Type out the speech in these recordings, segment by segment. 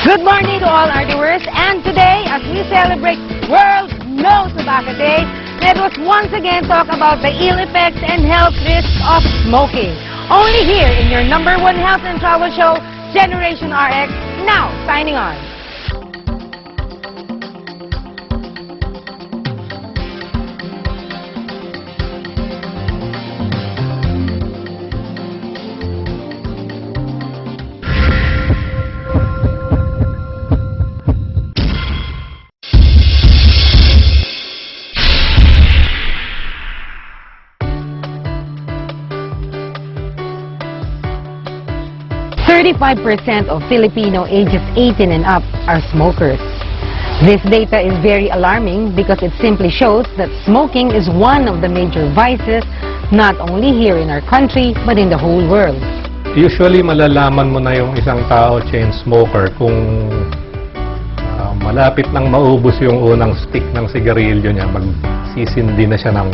Good morning to all our viewers, and today, as we celebrate World No Tobacco Day, let us once again talk about the ill effects and health risks of smoking. Only here in your #1 health and travel show, Generation RX, now signing on. % of Filipino ages 18 and up are smokers. This data is very alarming because it simply shows that smoking is one of the major vices not only here in our country but in the whole world. Usually malalaman mo na yung isang tao chain smoker kung malapit nang maubos yung unang stick ng sigarilyo niya, magsisindi na siya ng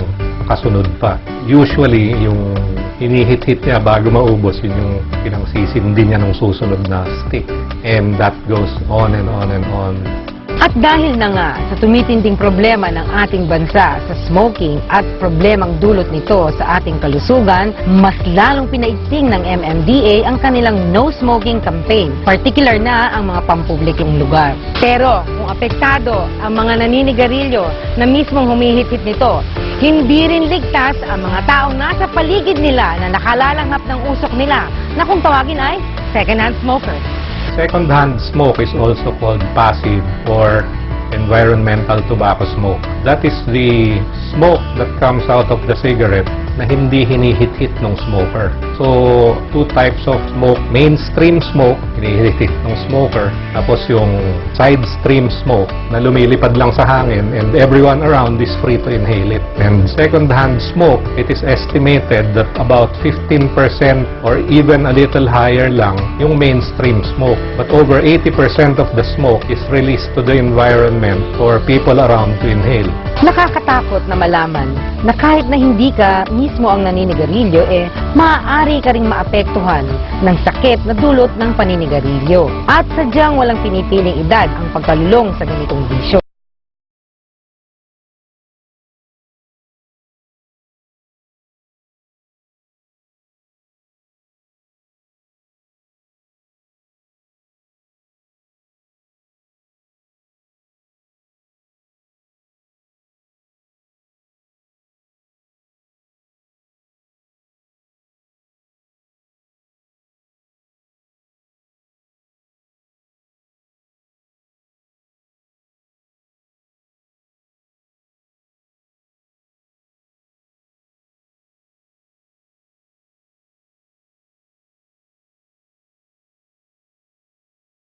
kasunod pa. Usually yung hinihit-hit niya bago maubos, yun yung pinangsisindi niya ng susunod na stick. And that goes on and on and on. At dahil na nga sa tumitinding problema ng ating bansa sa smoking at problemang dulot nito sa ating kalusugan, mas lalong pinaigting ng MMDA ang kanilang no smoking campaign, particular na ang mga pampublikong lugar. Pero kung apektado ang mga naninigarilyo na mismong humihit-hit nito, hindi rin ligtas ang mga taong nasa paligid nila na nakalalanghap ng usok nila na kung tawagin ay second-hand smokers. Second-hand smoke is also called passive or environmental tobacco smoke. That is the smoke that comes out of the cigarette na hindi hinihit-hit ng smoker. So, two types of smoke. Mainstream smoke, hinihit-hit ng smoker. Tapos yung side stream smoke na lumilipad lang sa hangin and everyone around is free to inhale it. And second-hand smoke, it is estimated that about 15% or even a little higher lang yung mainstream smoke. But over 80% of the smoke is released to the environment for people around to inhale. Nakakatakot na malaman na kahit na hindi ka mismo ang naninigarilyo, maaari ka ring maapektuhan ng sakit na dulot ng paninigarilyo. At sadyang walang pinipiling edad ang pagkalulong sa ganitong bisyo.